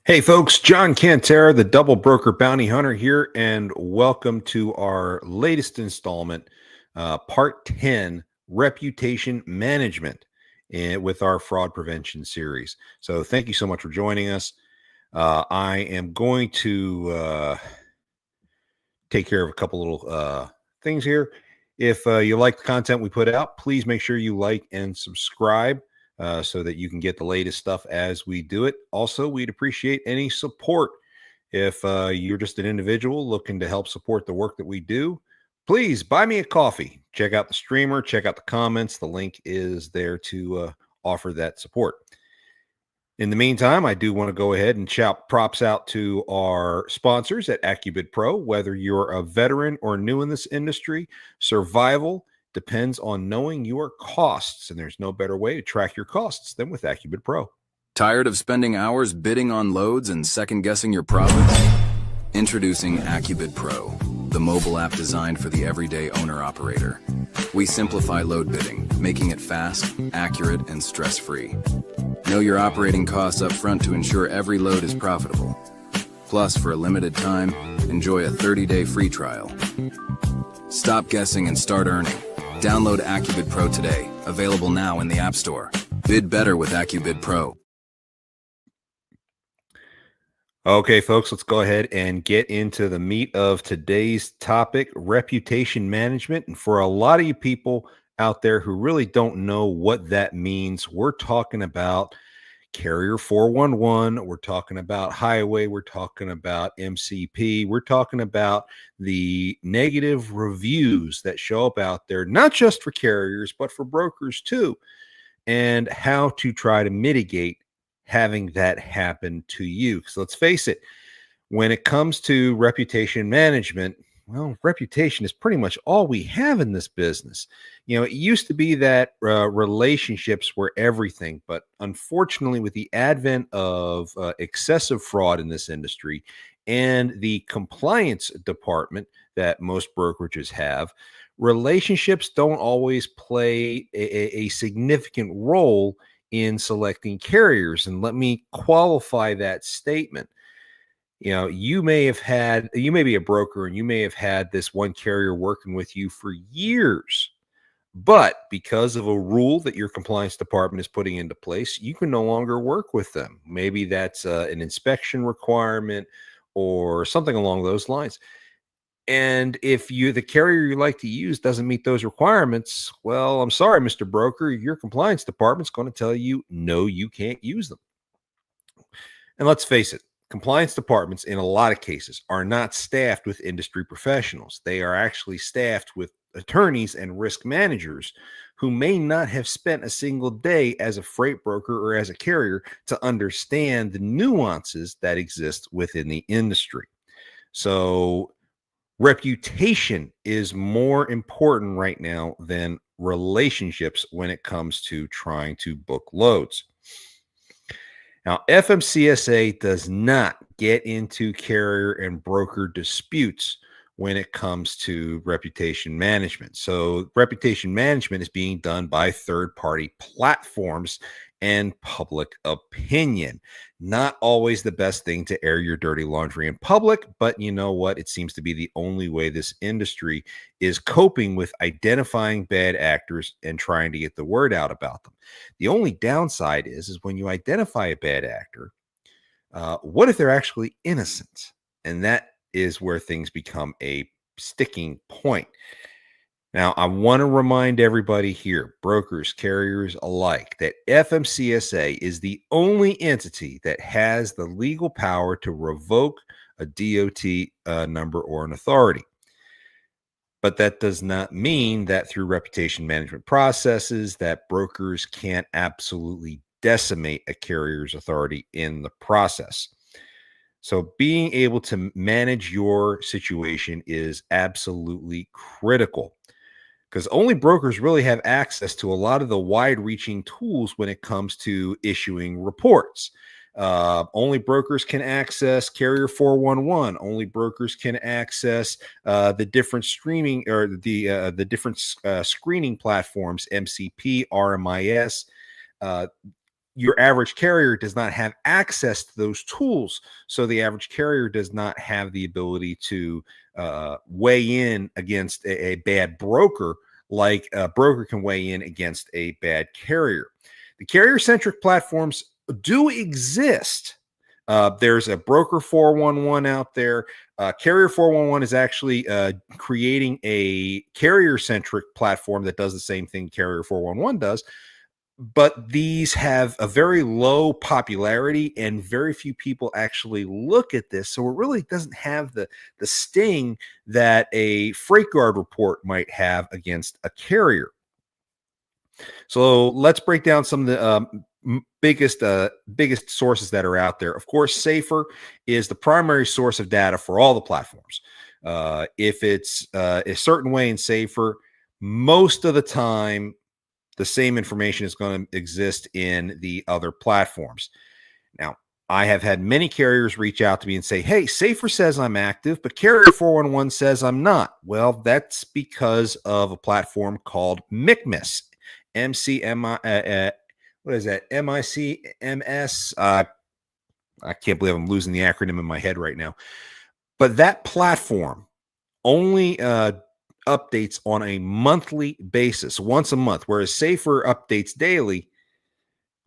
Hey folks, John Cantera, the Double Broker Bounty Hunter here, and welcome to our latest installment, Part 10, Reputation Management, with our Fraud Prevention series. So thank you so much for joining us. I am going to take care of a couple little things here. If you like the content we put out, please make sure you like and subscribe so that you can get the latest stuff as we do it. Also, we'd appreciate any support. If you're just an individual looking to help support the work that we do, please buy me a coffee. Check out the streamer, check out the comments. The link is there to offer that support. In the meantime, I do want to go ahead and shout props out to our sponsors at AccuBid Pro. Whether you're a veteran or new in this industry, survival depends on knowing your costs, and there's no better way to track your costs than with AccuBid Pro. Tired of spending hours bidding on loads and second-guessing your profits? Introducing AccuBid Pro, the mobile app designed for the everyday owner-operator. We simplify load bidding, making it fast, accurate, and stress-free. Know your operating costs up front to ensure every load is profitable. Plus, for a limited time, enjoy a 30-day free trial. Stop guessing and start earning. Download AccuBid Pro today, available now in the App Store. Bid better with AccuBid Pro. Okay, folks, let's go ahead and get into the meat of today's topic, reputation management. And for a lot of you people out there who really don't know what that means, we're talking about Carrier 411, we're talking about highway, we're talking about MCP, we're talking about the negative reviews that show up out there, not just for carriers, but for brokers too, and how to try to mitigate having that happen to you. So let's face it, when it comes to reputation management, well, reputation is pretty much all we have in this business. You know, it used to be that relationships were everything, but unfortunately, with the advent of excessive fraud in this industry and the compliance department that most brokerages have, relationships don't always play a significant role in selecting carriers. And let me qualify that statement. You know, you may be a broker and you may have had this one carrier working with you for years, but because of a rule that your compliance department is putting into place, you can no longer work with them. Maybe that's an inspection requirement or something along those lines. And if the carrier you like to use doesn't meet those requirements, well, I'm sorry, Mr. Broker, your compliance department's going to tell you, no, you can't use them. And let's face it, compliance departments in a lot of cases are not staffed with industry professionals. They are actually staffed with attorneys and risk managers who may not have spent a single day as a freight broker or as a carrier to understand the nuances that exist within the industry. So reputation is more important right now than relationships when it comes to trying to book loads. Now, FMCSA does not get into carrier and broker disputes when it comes to reputation management. So, reputation management is being done by third party platforms and public opinion. Not always the best thing to air your dirty laundry in public, but you know what? It seems to be the only way this industry is coping with identifying bad actors and trying to get the word out about them. The only downside is when you identify a bad actor, what if they're actually innocent? And that is where things become a sticking point. Now, I want to remind everybody here, brokers, carriers alike, that FMCSA is the only entity that has the legal power to revoke a DOT number or an authority. But that does not mean that through reputation management processes that brokers can't absolutely decimate a carrier's authority in the process. So being able to manage your situation is absolutely critical because only brokers really have access to a lot of the wide-reaching tools when it comes to issuing reports. Only brokers can access Carrier 411. Only brokers can access the different streaming or the different screening platforms, MCP, RMIS. your average carrier does not have access to those tools. So the average carrier does not have the ability to weigh in against a bad broker like a broker can weigh in against a bad carrier. The carrier-centric platforms do exist. There's a Broker 411 out there. Carrier 411 is actually creating a carrier-centric platform that does the same thing Carrier 411 does. But these have a very low popularity and very few people actually look at this. So it really doesn't have the sting that a FreightGuard report might have against a carrier. So let's break down some of the biggest sources that are out there. Of course, Safer is the primary source of data for all the platforms. If it's a certain way in Safer, most of the time, the same information is going to exist in the other platforms. Now, I have had many carriers reach out to me and say, hey, Safer says I'm active, but Carrier 411 says I'm not. Well, that's because of a platform called MICMIS. MCMI, what is that? MICMS. I can't believe I'm losing the acronym in my head right now. But that platform only updates on a monthly basis, once a month, whereas Safer updates daily.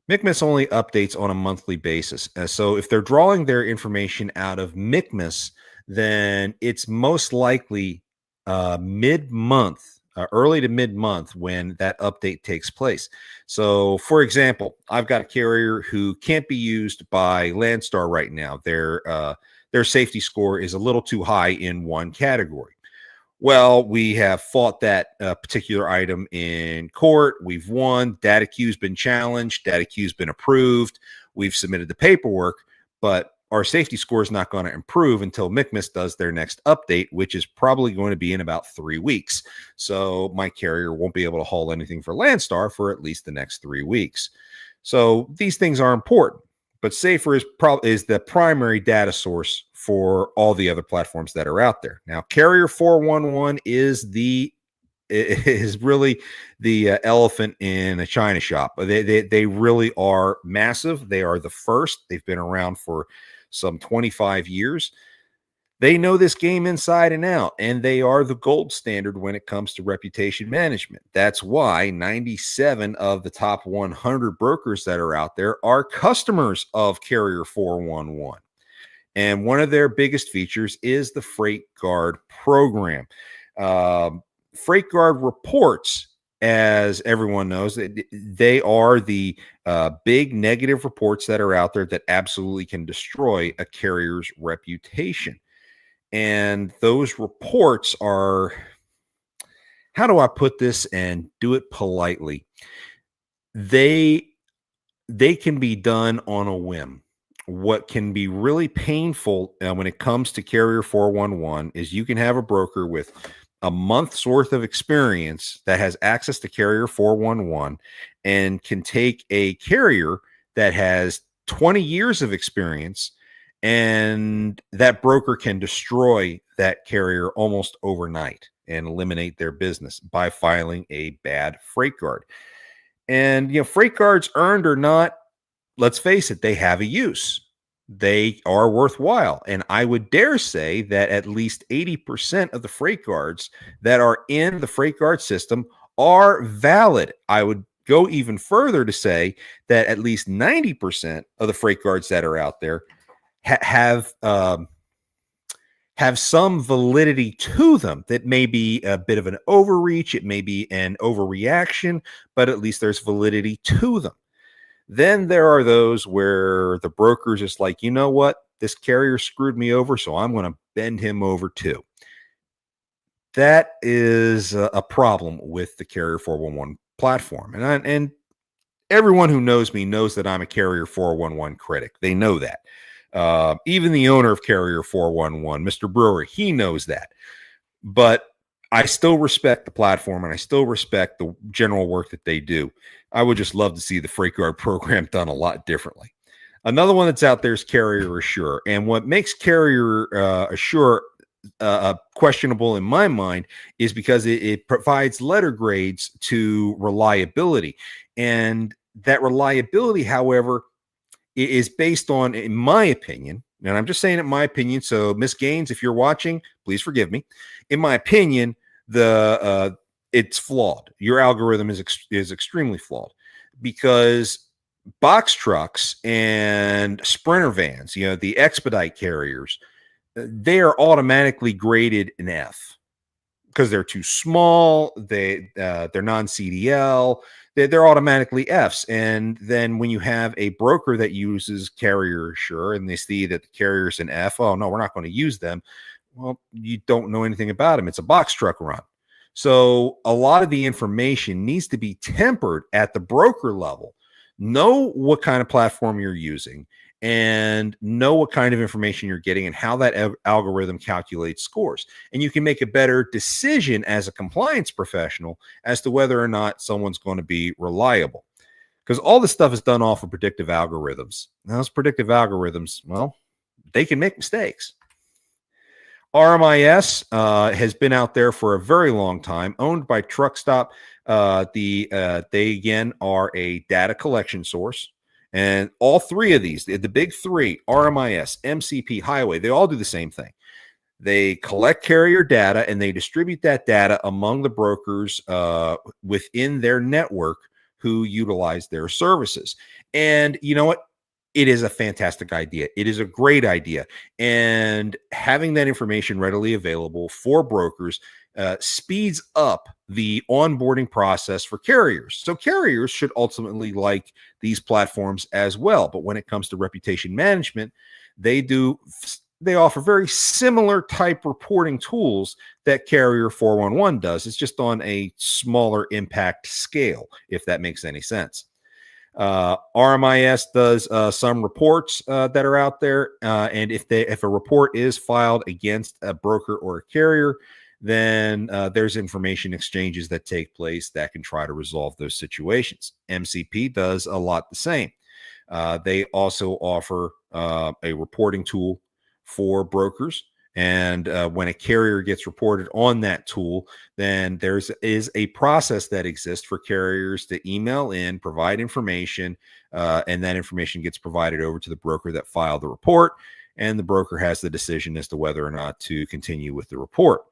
MICMIS only updates on a monthly basis. So if they're drawing their information out of MICMIS, then it's most likely mid-month, early to mid-month when that update takes place. So, for example, I've got a carrier who can't be used by Landstar right now. Their safety score is a little too high in one category. Well, we have fought that particular item in court. We've won. Data queue's been challenged. Data queue's been approved. We've submitted the paperwork, but our safety score is not going to improve until MICMIS does their next update, which is probably going to be in about 3 weeks. So my carrier won't be able to haul anything for Landstar for at least the next 3 weeks. So these things are important, but Safer is the primary data source for all the other platforms that are out there. Now, Carrier 411 is really the elephant in a china shop. They really are massive. They are the first. They've been around for some 25 years. They know this game inside and out, and they are the gold standard when it comes to reputation management. That's why 97 of the top 100 brokers that are out there are customers of Carrier 411. And one of their biggest features is the FreightGuard program. FreightGuard reports, as everyone knows, they are the big negative reports that are out there that absolutely can destroy a carrier's reputation. And those reports are, how do I put this and do it politely? They can be done on a whim. What can be really painful when it comes to Carrier 411 is you can have a broker with a month's worth of experience that has access to Carrier 411 and can take a carrier that has 20 years of experience, and that broker can destroy that carrier almost overnight and eliminate their business by filing a bad FreightGuard. And, FreightGuards, earned or not, let's face it, they have a use. They are worthwhile. And I would dare say that at least 80% of the FreightGuards that are in the FreightGuard system are valid. I would go even further to say that at least 90% of the FreightGuards that are out there have some validity to them. That may be a bit of an overreach. It may be an overreaction, but at least there's validity to them. Then there are those where the broker's just like, you know what? This carrier screwed me over, so I'm going to bend him over too. That is a problem with the Carrier 411 platform. And everyone who knows me knows that I'm a Carrier 411 critic. They know that. Even the owner of Carrier 411, Mr. Brewer, he knows that. But I still respect the platform, and I still respect the general work that they do. I would just love to see the FreightGuard program done a lot differently. Another one that's out there is Carrier Assure. And what makes Carrier Assure questionable in my mind is because it provides letter grades to reliability. And that reliability, however, is based on, in my opinion, and I'm just saying it, my opinion. So, Miss Gaines, if you're watching, please forgive me. In my opinion, it's flawed. Your algorithm is extremely flawed because box trucks and sprinter vans, the expedite carriers, they are automatically graded an F because they're too small. They're non-CDL. They're automatically Fs. And then when you have a broker that uses Carrier Assure and they see that the carrier's an F, oh no, we're not going to use them. Well, you don't know anything about them. It's a box truck run. So a lot of the information needs to be tempered at the broker level. Know what kind of platform you're using and know what kind of information you're getting and how that algorithm calculates scores. And you can make a better decision as a compliance professional as to whether or not someone's going to be reliable. Because all this stuff is done off of predictive algorithms. Now, those predictive algorithms, well, they can make mistakes. RMIS has been out there for a very long time, owned by Truckstop. They again are a data collection source. And all three of these, the big three, RMIS, MCP, Highway, they all do the same thing. They collect carrier data and they distribute that data among the brokers within their network who utilize their services. And you know what? It is a fantastic idea. It is a great idea. And having that information readily available for brokers speeds up the onboarding process for carriers. So carriers should ultimately like these platforms as well. But when it comes to reputation management, they offer very similar type reporting tools that Carrier 411 does. It's just on a smaller impact scale, if that makes any sense. RMIS does some reports that are out there, and if a report is filed against a broker or a carrier, then there's information exchanges that take place that can try to resolve those situations. MCP does a lot the same. They also offer a reporting tool for brokers. And when a carrier gets reported on that tool, then there is a process that exists for carriers to email in, provide information, and that information gets provided over to the broker that filed the report. And the broker has the decision as to whether or not to continue with the report.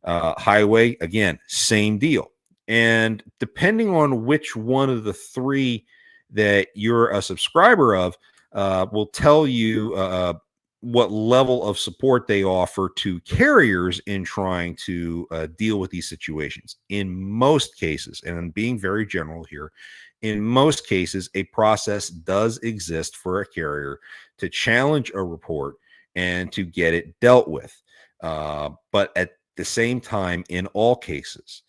Highway, again, same deal. And depending on which one of the three that you're a subscriber of, will tell you what level of support they offer to carriers in trying to deal with these situations. In most cases, and I'm being very general here, in most cases, a process does exist for a carrier to challenge a report and to get it dealt with. But at the same time, in all cases,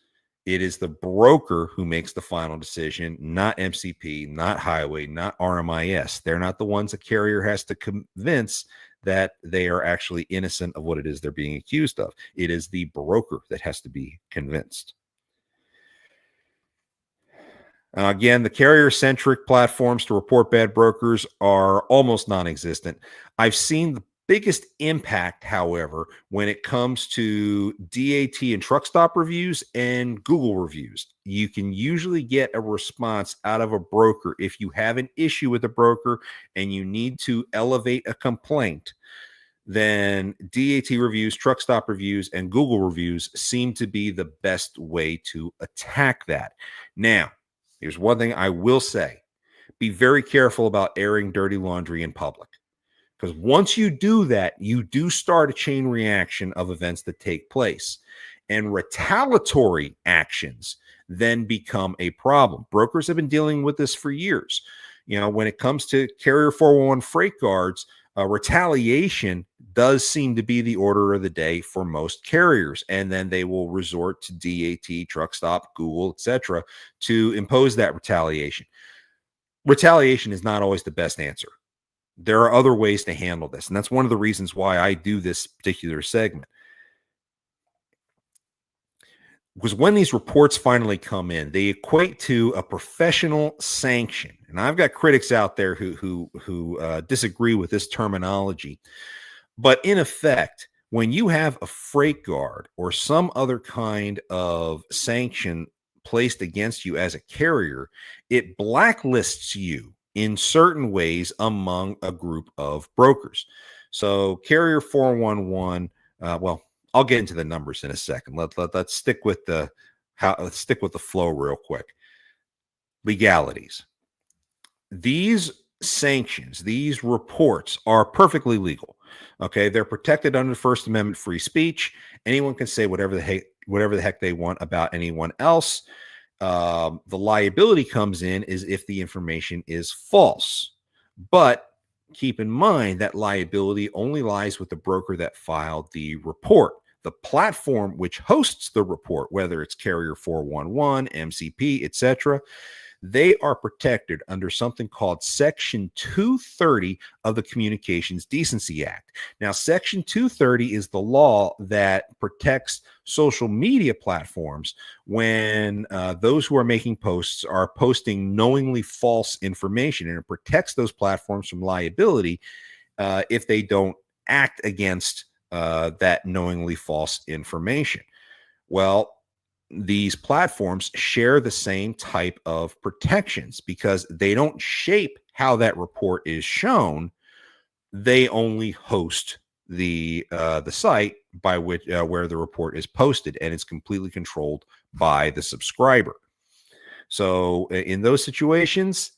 it is the broker who makes the final decision, not MCP, not Highway, not RMIS. They're not the ones the carrier has to convince that they are actually innocent of what it is they're being accused of. It is the broker that has to be convinced. Again, the carrier-centric platforms to report bad brokers are almost non-existent. I've seen the biggest impact, however, when it comes to DAT and Truckstop reviews and Google reviews. You can usually get a response out of a broker if you have an issue with a broker and you need to elevate a complaint. Then DAT reviews, Truckstop reviews, and Google reviews seem to be the best way to attack that. Now, here's one thing I will say. Be very careful about airing dirty laundry in public. Because once you do that, you do start a chain reaction of events that take place. And retaliatory actions then become a problem. Brokers have been dealing with this for years. When it comes to Carrier 411 freight guards, retaliation does seem to be the order of the day for most carriers. And then they will resort to DAT, Truckstop, Google, etc., to impose that retaliation. Retaliation is not always the best answer. There are other ways to handle this. And that's one of the reasons why I do this particular segment. Because when these reports finally come in, they equate to a professional sanction. And I've got critics out there who disagree with this terminology. But in effect, when you have a freight guard or some other kind of sanction placed against you as a carrier, it blacklists you in certain ways among a group of brokers. So carrier 411, well, I'll get into the numbers in a second. Let's stick with the flow real quick. Legalities. These sanctions, these reports are perfectly legal. Okay, they're protected under First Amendment free speech. Anyone can say whatever the heck they want about anyone else. The liability comes in is if the information is false. But keep in mind that liability only lies with the broker that filed the report. The platform which hosts the report, whether it's Carrier 411, MCP, etc., they are protected under something called Section 230 of the Communications Decency Act. Now, Section 230 is the law that protects social media platforms when those who are making posts are posting knowingly false information, and it protects those platforms from liability if they don't act against that knowingly false information. Well, these platforms share the same type of protections because they don't shape how that report is shown. They only host the site by which where the report is posted, and it's completely controlled by the subscriber. So in those situations,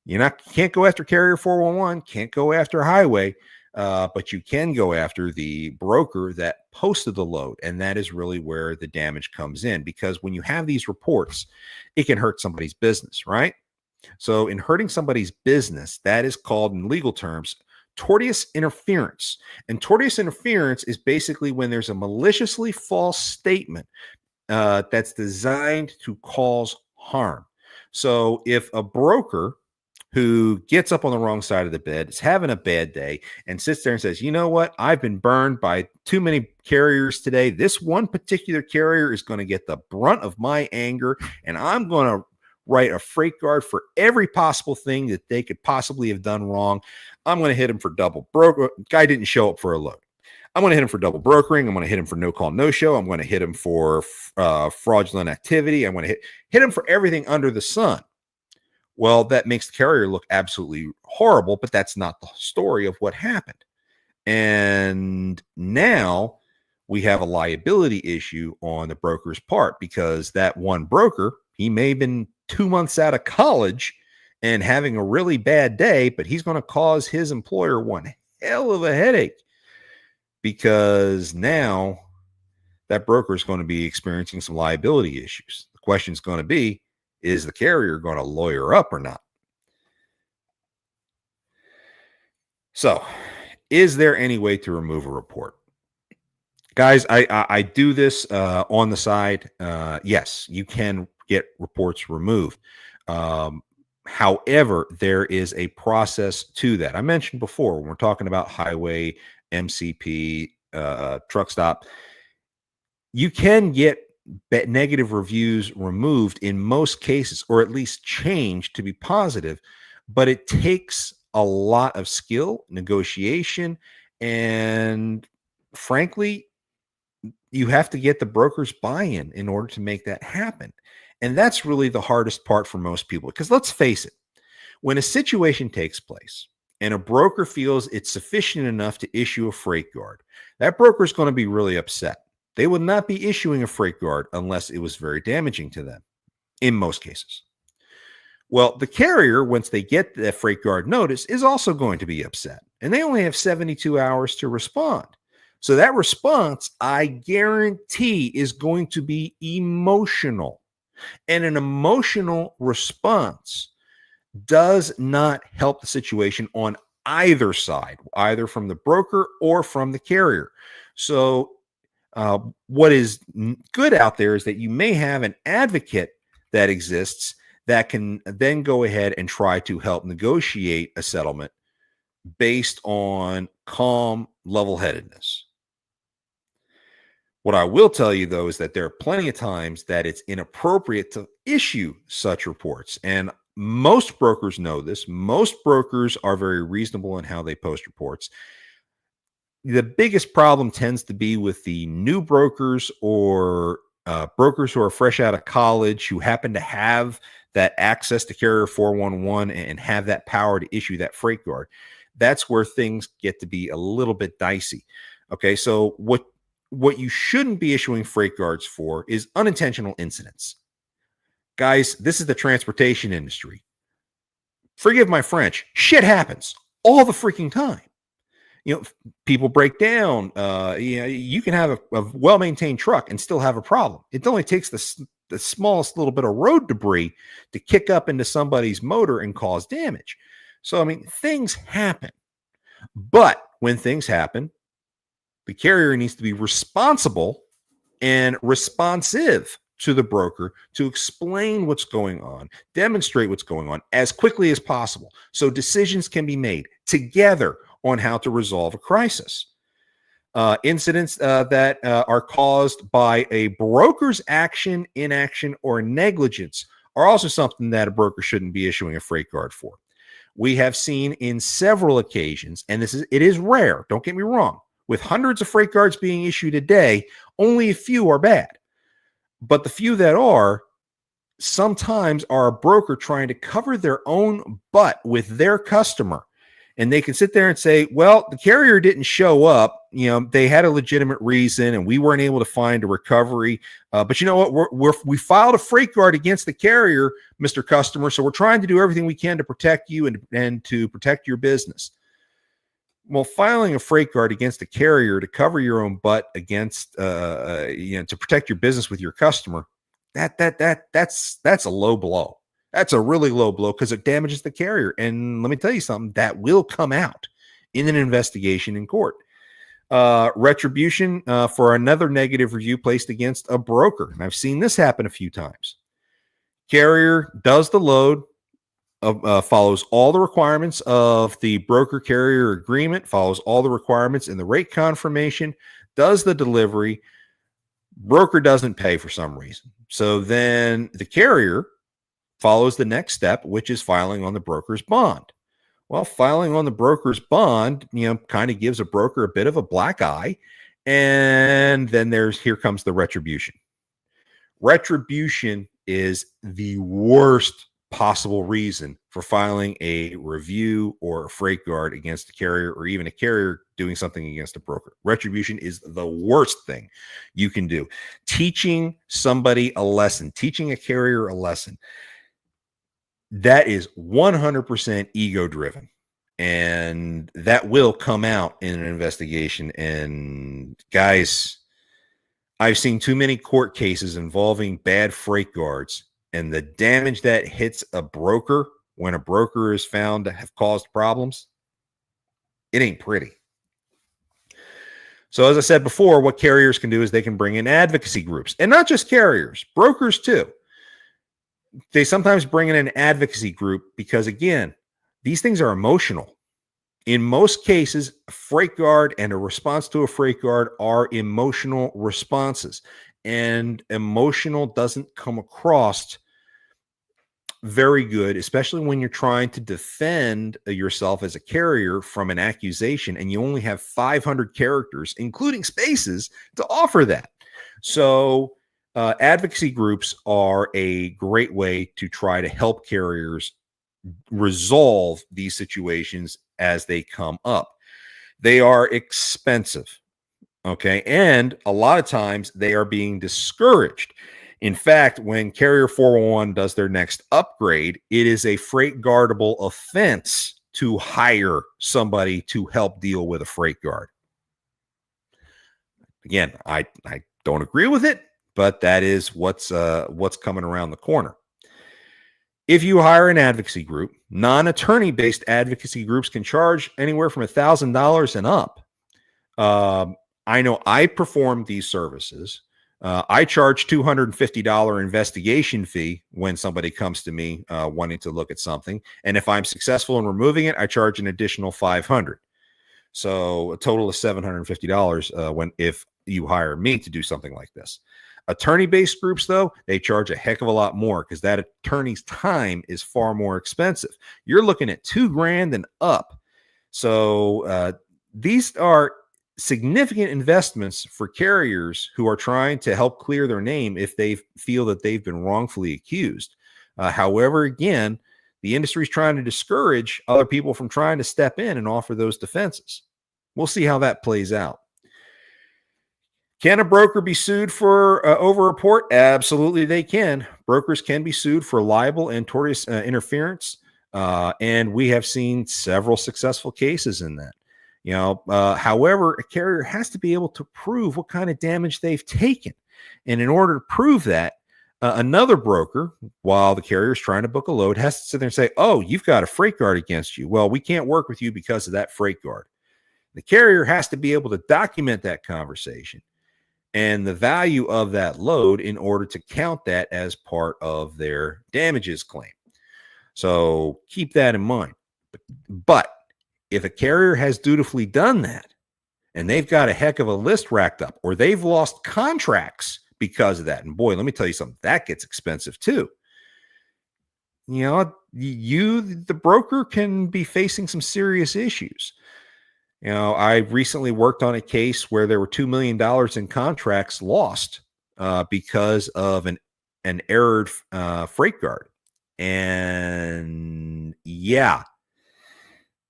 can't go after Carrier 411, can't go after Highway. But you can go after the broker that posted the load. And that is really where the damage comes in, because when you have these reports, it can hurt somebody's business, right? So in hurting somebody's business, that is called in legal terms, tortious interference. And tortious interference is basically when there's a maliciously false statement that's designed to cause harm. So if a broker who gets up on the wrong side of the bed, is having a bad day, and sits there and says, you know what? I've been burned by too many carriers today. This one particular carrier is going to get the brunt of my anger, and I'm going to write a freight guard for every possible thing that they could possibly have done wrong. I'm going to hit him for double broker. Guy didn't show up for a load. I'm going to hit him for double brokering. I'm going to hit him for no call, no show. I'm going to hit him for fraudulent activity. I'm going to hit him for everything under the sun. Well, that makes the carrier look absolutely horrible, but that's not the story of what happened. And now we have a liability issue on the broker's part, because that one broker, he may have been 2 months out of college and having a really bad day, but he's going to cause his employer one hell of a headache, because now that broker is going to be experiencing some liability issues. The question is going to be, is the carrier going to lawyer up or not? So, is there any way to remove a report? Guys, I do this on the side. Yes, you can get reports removed. However, there is a process to that. I mentioned before, when we're talking about Highway, MCP, truck stop, you can get negative reviews removed in most cases, or at least changed to be positive, but it takes a lot of skill, negotiation, and frankly, you have to get the broker's buy-in in order to make that happen. And that's really the hardest part for most people, because let's face it, when a situation takes place and a broker feels it's sufficient enough to issue a freight guard, that broker is going to be really upset. They would not be issuing a freight guard unless it was very damaging to them, in most cases. Well, the carrier, once they get the freight guard notice, is also going to be upset. And they only have 72 hours to respond. So that response, I guarantee, is going to be emotional. And an emotional response does not help the situation on either side, either from the broker or from the carrier. So what is good out there is that you may have an advocate that exists that can then go ahead and try to help negotiate a settlement based on calm level-headedness. What I will tell you, though, is that there are plenty of times that it's inappropriate to issue such reports. And most brokers know this. Most brokers are very reasonable in how they post reports. The biggest problem tends to be with the new brokers or brokers who are fresh out of college, who happen to have that access to Carrier 411 and have that power to issue that freight guard, that's where things get to be a little bit dicey. Okay, so what you shouldn't be issuing freight guards for is unintentional incidents. Guys, this is the transportation industry. Forgive my French, shit happens all the freaking time. People break down. You can have a well-maintained truck and still have a problem. It only takes the smallest little bit of road debris to kick up into somebody's motor and cause damage. So, I mean, things happen. But when things happen, the carrier needs to be responsible and responsive to the broker to explain what's going on, demonstrate what's going on as quickly as possible so decisions can be made together on how to resolve a crisis. Incidents that are caused by a broker's action, inaction, or negligence are also something that a broker shouldn't be issuing a freight guard for. We have seen in several occasions, and it is rare, don't get me wrong, with hundreds of freight guards being issued a day, only a few are bad. But the few that are, sometimes are a broker trying to cover their own butt with their customer. And they can sit there and say, well, the carrier didn't show up. They had a legitimate reason and we weren't able to find a recovery. But you know what? We filed a freight guard against the carrier, Mr. Customer. So we're trying to do everything we can to protect you and to protect your business. Well, filing a freight guard against the carrier to cover your own butt against, to protect your business with your customer, that's a low blow. That's a really low blow because it damages the carrier. And let me tell you something, that will come out in an investigation in court. Retribution for another negative review placed against a broker. And I've seen this happen a few times. Carrier does the load, follows all the requirements of the broker carrier agreement, follows all the requirements in the rate confirmation, does the delivery. Broker doesn't pay for some reason. So then the carrier follows the next step, which is filing on the broker's bond. Well, filing on the broker's bond, kind of gives a broker a bit of a black eye. And then here comes the retribution. Retribution is the worst possible reason for filing a review or a freight guard against a carrier, or even a carrier doing something against a broker. Retribution is the worst thing you can do. Teaching somebody a lesson, teaching a carrier a lesson, that is 100% ego driven, and that will come out in an investigation. And guys, I've seen too many court cases involving bad freight guards, and the damage that hits a broker when a broker is found to have caused problems, it ain't pretty. So as I said before, what carriers can do is they can bring in advocacy groups, and not just carriers, brokers too. They sometimes bring in an advocacy group because, again, these things are emotional. In most cases, a freight guard and a response to a freight guard are emotional responses. And emotional doesn't come across very good, especially when you're trying to defend yourself as a carrier from an accusation and you only have 500 characters, including spaces, to offer that. So advocacy groups are a great way to try to help carriers resolve these situations as they come up. They are expensive, okay? And a lot of times they are being discouraged. In fact, when Carrier 411 does their next upgrade, it is a freight guardable offense to hire somebody to help deal with a freight guard. Again, I don't agree with it, but that is what's coming around the corner. If you hire an advocacy group, non-attorney-based advocacy groups can charge anywhere from $1,000 and up. I know I perform these services. I charge $250 investigation fee when somebody comes to me wanting to look at something. And if I'm successful in removing it, I charge an additional $500. So a total of $750 if you hire me to do something like this. Attorney-based groups, though, they charge a heck of a lot more because that attorney's time is far more expensive. You're looking at $2,000 and up. So these are significant investments for carriers who are trying to help clear their name if they feel that they've been wrongfully accused. However, again, the industry is trying to discourage other people from trying to step in and offer those defenses. We'll see how that plays out. Can a broker be sued for over-report? Absolutely, they can. Brokers can be sued for libel and tortious interference, and we have seen several successful cases in that. However, a carrier has to be able to prove what kind of damage they've taken, and in order to prove that, another broker, while the carrier is trying to book a load, has to sit there and say, "Oh, you've got a freight guard against you. Well, we can't work with you because of that freight guard." The carrier has to be able to document that conversation and the value of that load in order to count that as part of their damages claim. So keep that in mind. But if a carrier has dutifully done that and they've got a heck of a list racked up, or they've lost contracts because of that, and boy, let me tell you something, that gets expensive too. The broker can be facing some serious issues. I recently worked on a case where there were $2 million in contracts lost because of an errored freight guard. And yeah,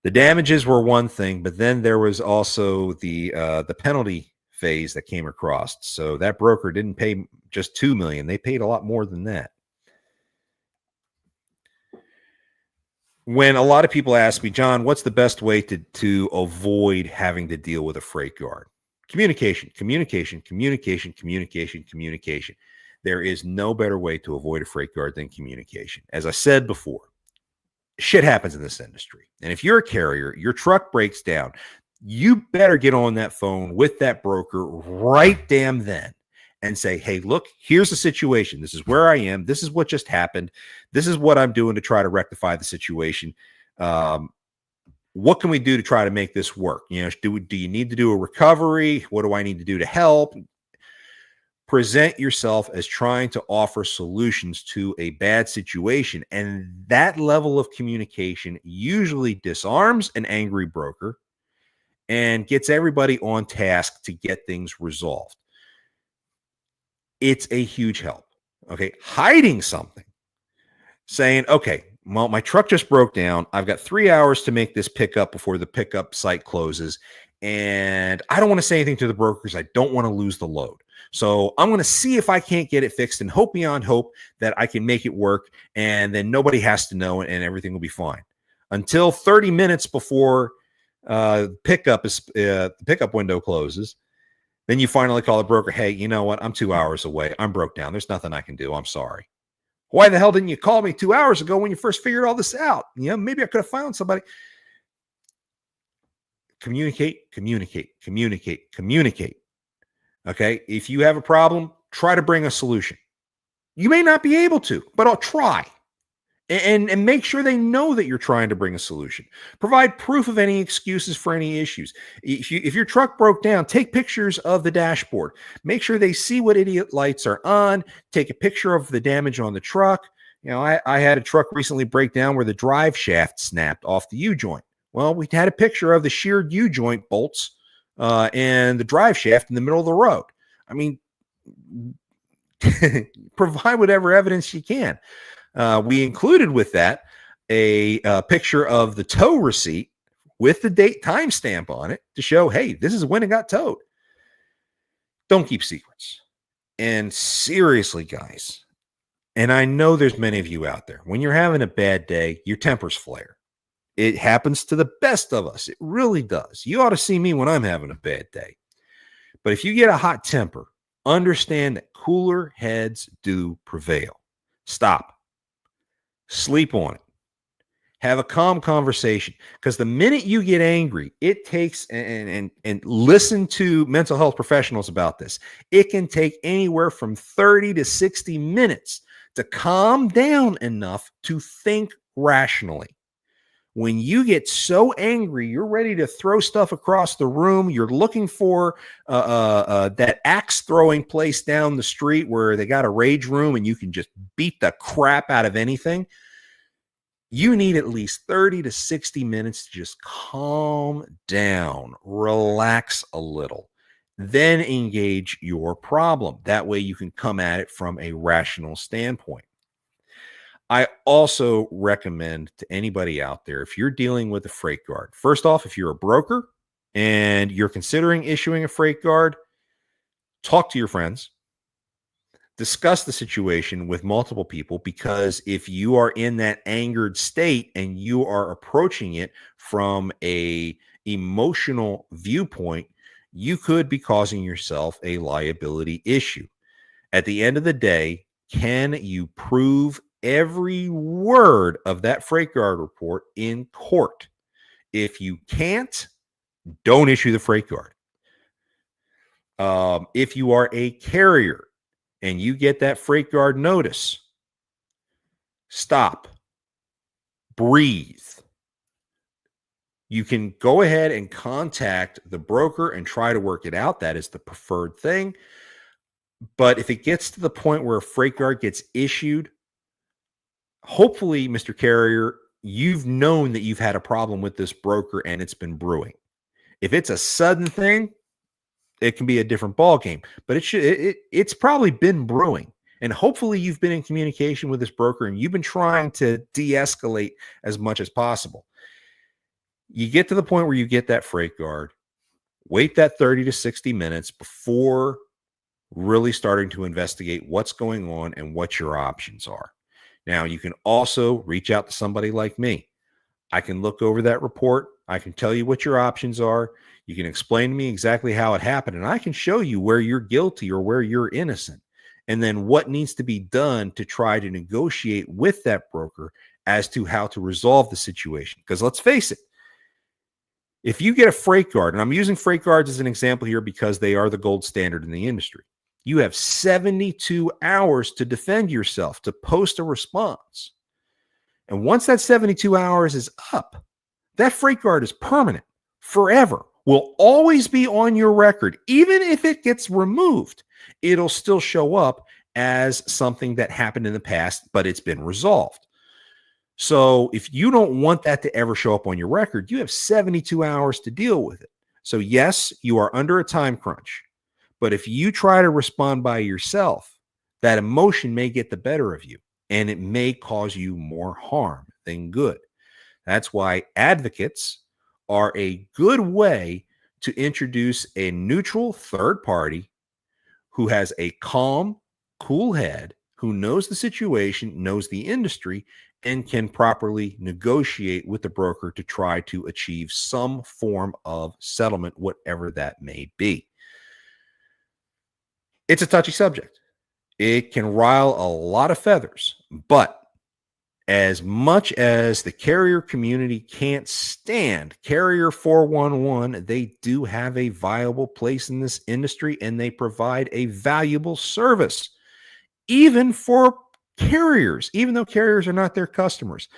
the damages were one thing, but then there was also the penalty phase that came across. So that broker didn't pay just $2 million. They paid a lot more than that. When a lot of people ask me, John, what's the best way to avoid having to deal with a freight guard? Communication. There is no better way to avoid a freight guard than communication. As I said before, shit happens in this industry. And if you're a carrier, your truck breaks down, you better get on that phone with that broker right damn then and say, "Hey, look, here's the situation. This is where I am. This is what just happened. This is what I'm doing to try to rectify the situation. What can we do to try to make this work? Do you need to do a recovery? What do I need to do to help?" Present yourself as trying to offer solutions to a bad situation. And that level of communication usually disarms an angry broker and gets everybody on task to get things resolved. It's a huge help. Okay. Hiding something, saying, "Okay, well, my truck just broke down. I've got 3 hours to make this pickup before the pickup site closes. And I don't want to say anything to the brokers. I don't want to lose the load. So I'm going to see if I can't get it fixed and hope beyond hope that I can make it work. And then nobody has to know and everything will be fine." Until 30 minutes before the pickup window closes, then you finally call the broker. "Hey, you know what? I'm 2 hours away. I'm broke down. There's nothing I can do. I'm sorry." "Why the hell didn't you call me 2 hours ago when you first figured all this out? Maybe I could have found somebody." Communicate. Okay. If you have a problem, try to bring a solution. You may not be able to, but I'll try. And make sure they know that you're trying to bring a solution. Provide proof of any excuses for any issues. If your truck broke down, take pictures of the dashboard. Make sure they see what idiot lights are on. Take a picture of the damage on the truck. I had a truck recently break down where the drive shaft snapped off the U-joint. Well, we had a picture of the sheared U-joint bolts and the drive shaft in the middle of the road. I mean, provide whatever evidence you can. We included with that a picture of the tow receipt with the date timestamp on it to show, hey, this is when it got towed. Don't keep secrets. And seriously, guys, and I know there's many of you out there, when you're having a bad day, your tempers flare. It happens to the best of us. It really does. You ought to see me when I'm having a bad day. But if you get a hot temper, understand that cooler heads do prevail. Stop. Sleep on it. Have a calm conversation, because the minute you get angry, it takes, and listen to mental health professionals about this, it can take anywhere from 30 to 60 minutes to calm down enough to think rationally. When you get so angry, you're ready to throw stuff across the room. You're looking for that axe throwing place down the street where they got a rage room and you can just beat the crap out of anything. You need at least 30 to 60 minutes to just calm down, relax a little, then engage your problem. That way you can come at it from a rational standpoint. I also recommend to anybody out there, if you're dealing with a freight guard, first off, if you're a broker and you're considering issuing a freight guard, talk to your friends, discuss the situation with multiple people, because if you are in that angered state and you are approaching it from a emotional viewpoint, you could be causing yourself a liability issue. At the end of the day, can you prove every word of that freight guard report in court? If you can't, don't issue the freight guard. If you are a carrier and you get that freight guard notice, stop, breathe. You can go ahead and contact the broker and try to work it out. That is the preferred thing. But if it gets to the point where a freight guard gets issued, hopefully, Mr. Carrier, you've known that you've had a problem with this broker and it's been brewing. If it's a sudden thing, it can be a different ball game, but it's probably been brewing. And hopefully you've been in communication with this broker and you've been trying to de-escalate as much as possible. You get to the point where you get that freight guard, wait that 30 to 60 minutes before really starting to investigate what's going on and what your options are. Now, you can also reach out to somebody like me. I can look over that report. I can tell you what your options are. You can explain to me exactly how it happened, and I can show you where you're guilty or where you're innocent, and then what needs to be done to try to negotiate with that broker as to how to resolve the situation. Because let's face it, if you get a freight guard, and I'm using freight guards as an example here because they are the gold standard in the industry, you have 72 hours to defend yourself, to post a response. And once that 72 hours is up, that freight guard is permanent, forever, will always be on your record. Even if it gets removed, it'll still show up as something that happened in the past, but it's been resolved. So if you don't want that to ever show up on your record, you have 72 hours to deal with it. So yes, you are under a time crunch, but if you try to respond by yourself, that emotion may get the better of you, and it may cause you more harm than good. That's why advocates are a good way to introduce a neutral third party who has a calm, cool head, who knows the situation, knows the industry, and can properly negotiate with the broker to try to achieve some form of settlement, whatever that may be. It's a touchy subject. It can rile a lot of feathers, but as much as the carrier community can't stand Carrier 411, they do have a viable place in this industry, and they provide a valuable service, even for carriers, even though carriers are not their customers.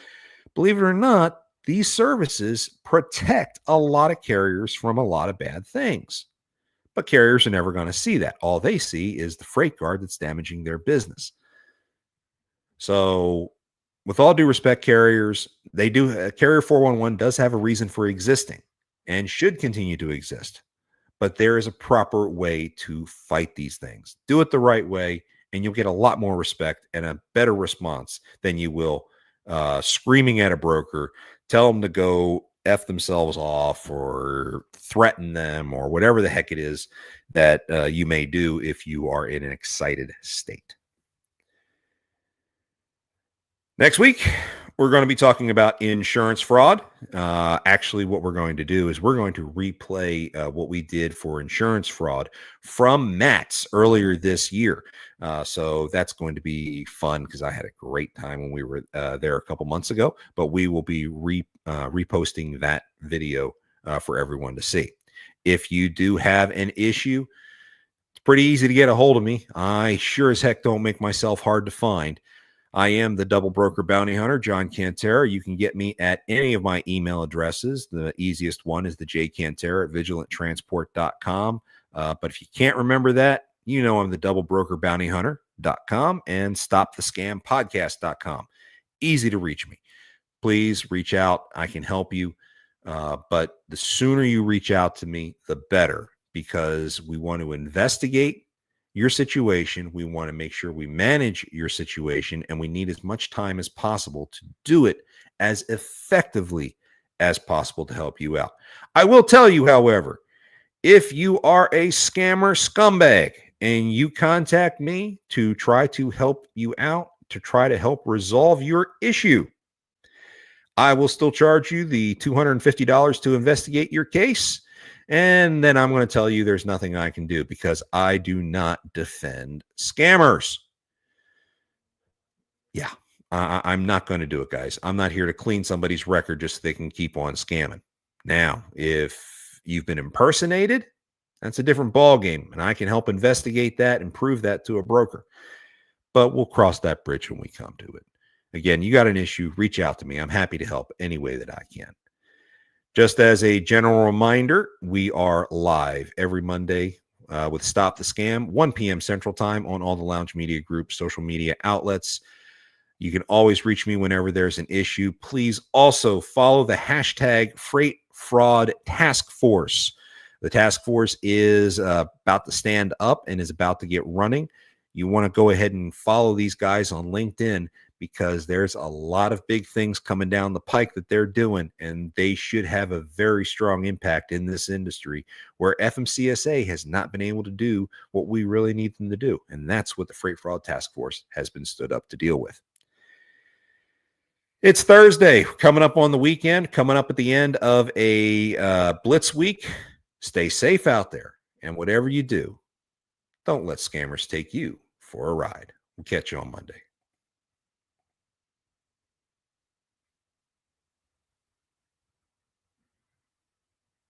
Believe it or not, these services protect a lot of carriers from a lot of bad things. But carriers are never going to see that. All they see is the freight guard that's damaging their business. So, with all due respect, carriers, Carrier 411 does have a reason for existing and should continue to exist. But there is a proper way to fight these things. Do it the right way, and you'll get a lot more respect and a better response than you will screaming at a broker, tell them to go F themselves off or threaten them or whatever the heck it is that you may do if you are in an excited state. Next week, we're going to be talking about insurance fraud. Actually, what we're going to do is we're going to replay what we did for insurance fraud from Matt's earlier this year. So that's going to be fun because I had a great time when we were there a couple months ago, but we will be reposting that video for everyone to see. If you do have an issue, it's pretty easy to get a hold of me. I sure as heck don't make myself hard to find. I am the Double Broker Bounty Hunter, John Cantera. You can get me at any of my email addresses. The easiest one is the jcantera@vigilanttransport.com. But if you can't remember that, you know I'm the Double Broker Bounty Hunter.com and StopTheScamPodcast.com. Easy to reach me. please reach out. I can help you. But the sooner you reach out to me, the better, because we want to investigate your situation. We want to make sure we manage your situation, and we need as much time as possible to do it as effectively as possible to help you out. I will tell you, however, if you are a scammer scumbag and you contact me to try to help you out, to try to help resolve your issue, I will still charge you the $250 to investigate your case. And then I'm going to tell you there's nothing I can do, because I do not defend scammers. Yeah, I'm not going to do it, guys. I'm not here to clean somebody's record just so they can keep on scamming. Now, if you've been impersonated, that's a different ballgame, and I can help investigate that and prove that to a broker. But we'll cross that bridge when we come to it. Again, you got an issue, reach out to me. I'm happy to help any way that I can. Just as a general reminder, we are live every Monday with Stop the Scam, 1 p.m. Central Time on all the Lounge Media Group social media outlets. You can always reach me whenever there's an issue. Please also follow the hashtag Freight Fraud Task Force. The task force is about to stand up and is about to get running. You want to go ahead and follow these guys on LinkedIn, because there's a lot of big things coming down the pike that they're doing, and they should have a very strong impact in this industry where FMCSA has not been able to do what we really need them to do. And that's what the Freight Fraud Task Force has been stood up to deal with. It's Thursday, coming up on the weekend, coming up at the end of a blitz week. Stay safe out there, and whatever you do, don't let scammers take you for a ride. We'll catch you on Monday.